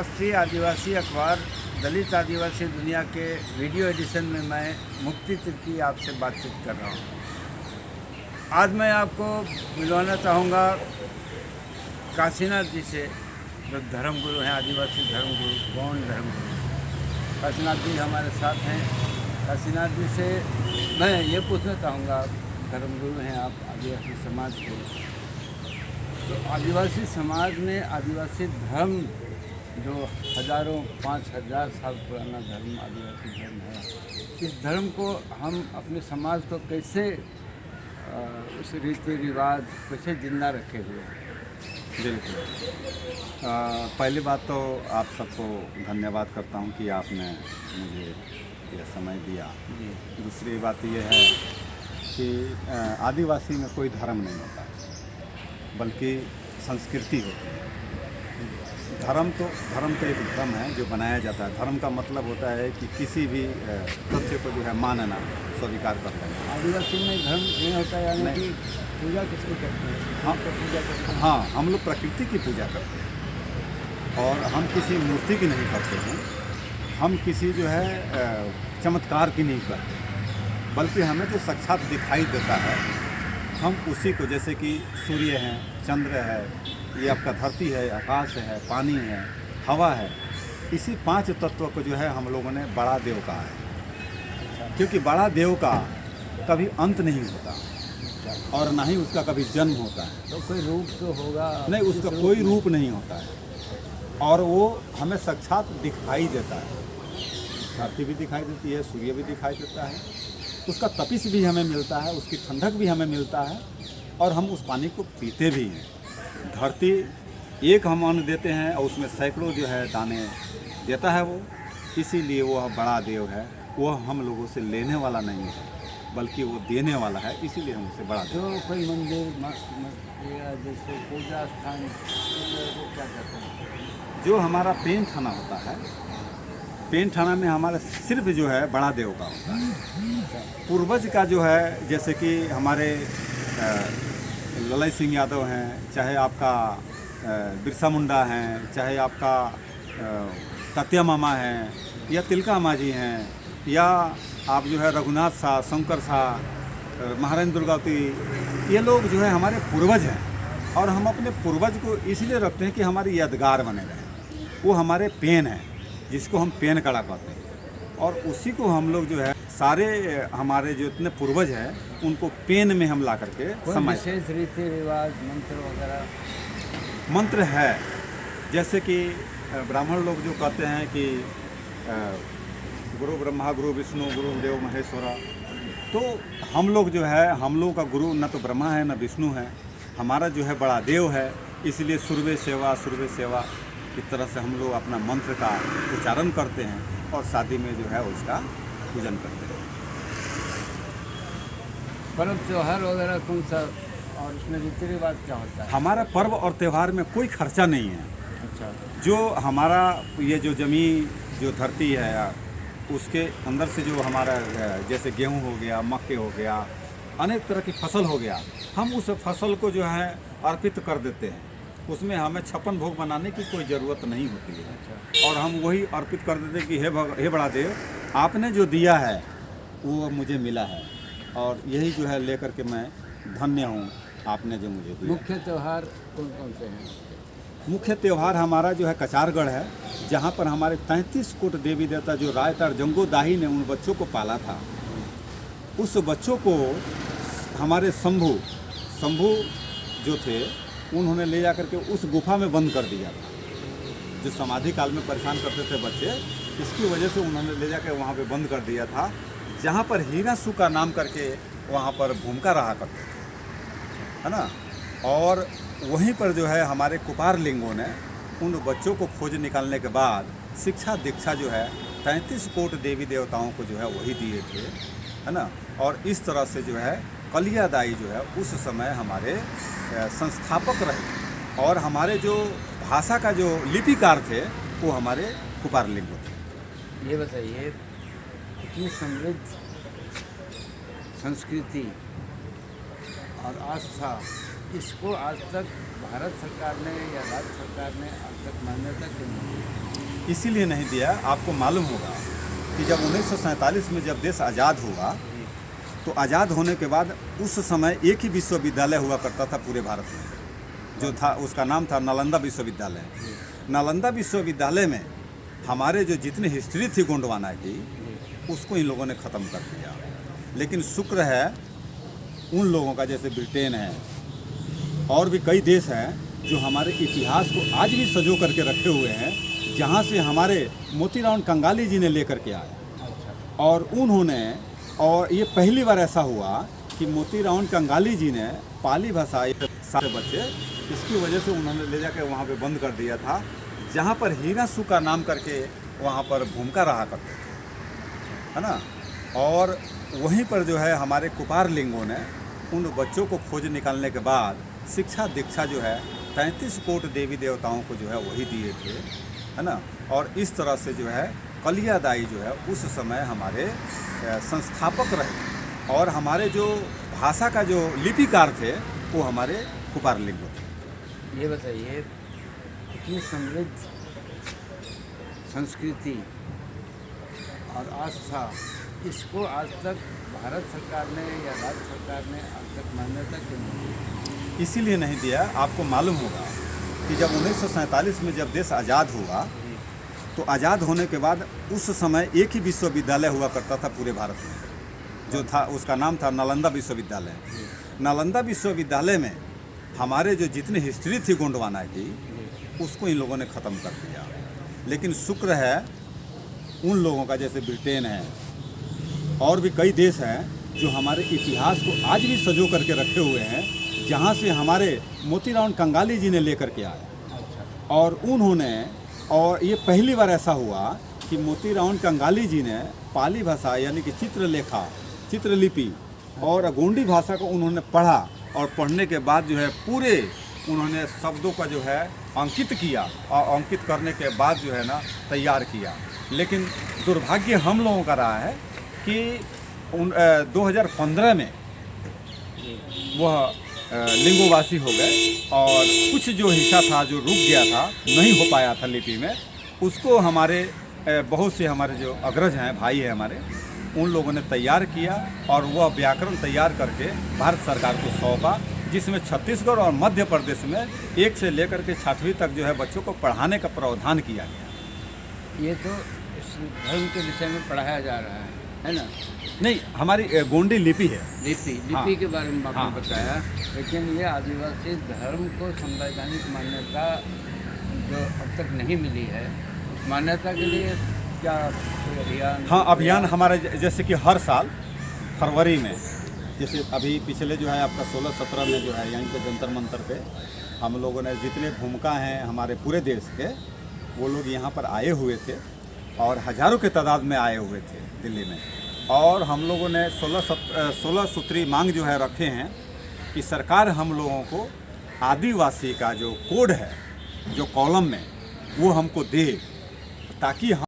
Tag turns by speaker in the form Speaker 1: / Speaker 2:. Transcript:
Speaker 1: राष्ट्रीय आदिवासी अखबार दलित आदिवासी दुनिया के वीडियो एडिशन में मैं मुक्ति तिर्की आपसे बातचीत कर रहा हूँ। आज मैं आपको मिलवाना चाहूँगा काशीनाथ जी से, जो धर्मगुरु हैं, आदिवासी धर्मगुरु, गौंड धर्मगुरु। काशीनाथ जी हमारे साथ हैं। काशीनाथ जी से मैं ये पूछना चाहूँगा, धर्मगुरु हैं आप आदिवासी समाज के, तो आदिवासी समाज में आदिवासी धर्म जो हज़ारों 5000 साल पुराना धर्म आदिवासी धर्म है, इस धर्म को हम अपने समाज को कैसे उस रीति रिवाज कैसे जिंदा रखे हुए हैं?
Speaker 2: बिल्कुल। पहली बात तो आप सबको धन्यवाद करता हूं कि आपने मुझे ये समय दिया। दूसरी बात ये है कि आदिवासी में कोई धर्म नहीं होता, बल्कि संस्कृति होती है। धर्म तो एक धर्म है जो बनाया जाता है। धर्म का मतलब होता है कि किसी भी तथ्य को जो है मानना, स्वीकार कर लेना।
Speaker 1: आदिवासी में धर्म नहीं होता, यानी कि पूजा किसको करते हैं?
Speaker 2: हाँ,
Speaker 1: तो पूजा करते हैं।
Speaker 2: हाँ, हम लोग प्रकृति की पूजा करते हैं और हम किसी मूर्ति की नहीं करते हैं। हम किसी जो है चमत्कार की नहीं करते, बल्कि हमें जो साक्षात दिखाई देता है हम उसी को, जैसे कि सूर्य है, चंद्र है, ये आपका धरती है, आकाश है, पानी है, हवा है, इसी 5 तत्वों को जो है हम लोगों ने बड़ा देव कहा है। क्योंकि बड़ा देव का कभी अंत नहीं होता और ना ही उसका कभी जन्म होता है।
Speaker 1: तो कोई रूप तो होगा
Speaker 2: नहीं, उसका कोई रूप नहीं होता है और वो हमें साक्षात दिखाई देता है। धरती भी दिखाई देती है, सूर्य भी दिखाई देता है, उसका तपिश भी हमें मिलता है, उसकी ठंडक भी हमें मिलता है और हम उस पानी को पीते भी हैं। धरती एक हम अन्न देते हैं और उसमें सैकड़ों जो है दाने देता है वो, इसीलिए वो बड़ा देव है। वो हम लोगों से लेने वाला नहीं है, बल्कि वो देने वाला है, इसीलिए हम उसे बड़ा देव।
Speaker 1: जो कोई मंदिर या जैसे पूजा स्थान को क्या कहते हैं?
Speaker 2: जो हमारा पेन थाना होता है, पेन थाना में हमारा सिर्फ जो है बड़ा देव का होता है। पूर्वज का जो है, जैसे कि हमारे ललाई सिंह यादव हैं, चाहे आपका बिरसा मुंडा हैं, चाहे आपका तात्या मामा हैं, या तिलका मांझी हैं, या आप जो है रघुनाथ शाह, शंकर शाह, महारानी दुर्गावती, ये लोग जो है हमारे पूर्वज हैं और हम अपने पूर्वज को इसलिए रखते हैं कि हमारी यादगार बने रहे। वो हमारे पेन हैं, जिसको हम पेन कड़ा कहते हैं, और उसी को हम लोग जो है सारे हमारे जो इतने पूर्वज हैं उनको पेन में हम ला करके समय
Speaker 1: विशेष रीति रिवाज मंत्र वगैरह
Speaker 2: मंत्र है। जैसे कि ब्राह्मण लोग जो कहते हैं कि गुरु ब्रह्मा गुरु विष्णु गुरु देव महेश्वरा, तो हम लोग जो है, हम लोग का गुरु न तो ब्रह्मा है न विष्णु है, हमारा जो है बड़ा देव है। इसलिए सूर्य सेवा की तरह से हम लोग अपना मंत्र का उच्चारण करते हैं और शादी में जो है उसका पूजन करते हैं।
Speaker 1: पर्व त्योहार वगैरह कौन सा, और उसमें रीति रिवाज क्या होता है?
Speaker 2: हमारा पर्व और त्यौहार में कोई खर्चा नहीं है।
Speaker 1: अच्छा।
Speaker 2: जो हमारा ये जो ज़मीन जो धरती है, उसके अंदर से जो हमारा जैसे गेहूं हो गया, मक्के हो गया, अनेक तरह की फसल हो गया, हम उस फसल को जो है अर्पित कर देते हैं। उसमें हमें 56 भोग बनाने की कोई ज़रूरत नहीं होती है।
Speaker 1: अच्छा।
Speaker 2: और हम वही अर्पित कर देते हैं कि हे बड़ा देव, आपने जो दिया है वो मुझे मिला है और यही जो है लेकर के मैं धन्य हूँ, आपने जो मुझे दिया।
Speaker 1: मुख्य त्यौहार कौन कौन से हैं?
Speaker 2: मुख्य त्यौहार हमारा जो है कचारगढ़ है, जहाँ पर हमारे 33 कोट देवी देवता जो रायतार जंगो दाही ने उन बच्चों को पाला था, उस बच्चों को हमारे शंभू जो थे उन्होंने ले जा करके उस गुफा में बंद कर दिया था। जो समाधि काल में परेशान करते थे बच्चे, इसकी वजह से उन्होंने ले जाकर वहाँ पे बंद कर दिया था, जहाँ पर हीरासु का नाम करके वहाँ पर भूमिका रहा करते थे, है ना। और वहीं पर जो है हमारे कुपार लिंगों ने उन बच्चों को खोज निकालने के बाद शिक्षा दीक्षा जो है 33 कोट देवी देवताओं को जो है वही दिए थे, है ना। और इस तरह से जो है कलियादाई जो है उस समय हमारे संस्थापक रहे और हमारे जो भाषा का जो लिपिकार थे वो हमारे कुपार लिंगो थे।
Speaker 1: ये बताइए, इतनी समृद्ध संस्कृति और आस्था, इसको आज तक भारत सरकार ने या राज्य सरकार ने अब तक मान्यता क्यों नहीं दी?
Speaker 2: इसीलिए नहीं दिया। आपको मालूम होगा कि जब 1947 में जब देश आज़ाद हुआ तो आज़ाद होने के बाद उस समय एक ही विश्वविद्यालय हुआ करता था पूरे भारत में, जो था उसका नाम था नालंदा विश्वविद्यालय। नालंदा विश्वविद्यालय में हमारे जो जितनी हिस्ट्री थी गोंडवाना की उसको इन लोगों ने ख़त्म कर दिया। लेकिन शुक्र है उन लोगों का, जैसे ब्रिटेन है और भी कई देश हैं जो हमारे इतिहास को आज भी संजो करके रखे हुए हैं, जहाँ से हमारे मोतीराम कंगाली जी ने लेकर के आए। और उन्होंने, और ये पहली बार ऐसा हुआ कि मोतीराम कंगाली जी ने पाली भाषा सारे बच्चे, इसकी वजह से उन्होंने ले जाकर वहाँ पे बंद कर दिया था, जहाँ पर हीरासू का नाम करके वहाँ पर भूमिका रहा करते थे, है ना। और वहीं पर जो है हमारे कुपार लिंगों ने उन बच्चों को खोज निकालने के बाद शिक्षा दीक्षा जो है 33 कोट देवी देवताओं को जो है वही दिए थे, है ना। और इस तरह से जो है कलियादाई जो है उस समय हमारे संस्थापक रहे और हमारे जो भाषा का जो लिपिकार थे वो हमारे कुपार लिंगो थे।
Speaker 1: ये बताइए, इतनी समृद्ध संस्कृति और आस्था, इसको आज तक भारत सरकार ने या राज्य सरकार ने अब तक मान्यता क्यों नहीं दी?
Speaker 2: इसीलिए नहीं दिया। आपको मालूम होगा कि जब 1947 में जब देश आज़ाद हुआ तो आज़ाद होने के बाद उस समय एक ही विश्वविद्यालय हुआ करता था पूरे भारत में, जो था उसका नाम था नालंदा विश्वविद्यालय। नालंदा विश्वविद्यालय में हमारे जो जितनी हिस्ट्री थी गोंडवाना की उसको इन लोगों ने ख़त्म कर दिया। लेकिन शुक्र है उन लोगों का, जैसे ब्रिटेन है और भी कई देश हैं जो हमारे इतिहास को आज भी संजो करके रखे हुए हैं, जहाँ से हमारे मोतीराम कंगाली जी ने लेकर के आए। और उन्होंने, और ये पहली बार ऐसा हुआ कि मोतीराम कंगाली जी ने पाली भाषा यानी कि चित्रलेखा, चित्रलिपि और गोंडी भाषा को उन्होंने पढ़ा और पढ़ने के बाद जो है पूरे उन्होंने शब्दों का जो है अंकित किया और अंकित करने के बाद जो है ना तैयार किया। लेकिन दुर्भाग्य हम लोगों का रहा है कि 2015 में वह लिंगोवासी हो गए और कुछ जो हिस्सा था जो रुक गया था, नहीं हो पाया था लिपि में, उसको हमारे बहुत से हमारे जो अग्रज हैं, भाई हैं हमारे, उन लोगों ने तैयार किया और वह व्याकरण तैयार करके भारत सरकार को सौंपा, जिसमें छत्तीसगढ़ और मध्य प्रदेश में 1 से लेकर के 6वीं तक जो है बच्चों को पढ़ाने का प्रावधान किया गया।
Speaker 1: ये तो इस धर्म के विषय में पढ़ाया जा रहा है ना?
Speaker 2: नहीं, हमारी गोंडी लिपि है।
Speaker 1: लिपि
Speaker 2: हाँ।
Speaker 1: के बारे में आपने
Speaker 2: हाँ।
Speaker 1: बताया, लेकिन ये आदिवासी धर्म को संवैधानिक मान्यता जो अब तक नहीं मिली है, उस मान्यता के लिए क्या कोई अभियान?
Speaker 2: हाँ, अभियान हमारे जैसे कि हर साल फरवरी में, जैसे अभी पिछले जो है आपका 16-17 में जो है यहीं पे जंतर मंतर पे हम लोगों ने जितने भूमिका हैं हमारे पूरे देश के, वो लोग यहाँ पर आए हुए थे और हज़ारों के तादाद में आए हुए थे दिल्ली में। और हम लोगों ने 16 सूत्री मांग जो है रखे हैं कि सरकार हम लोगों को आदिवासी का जो कोड है, जो कॉलम में, वो हमको दे, ताकि हम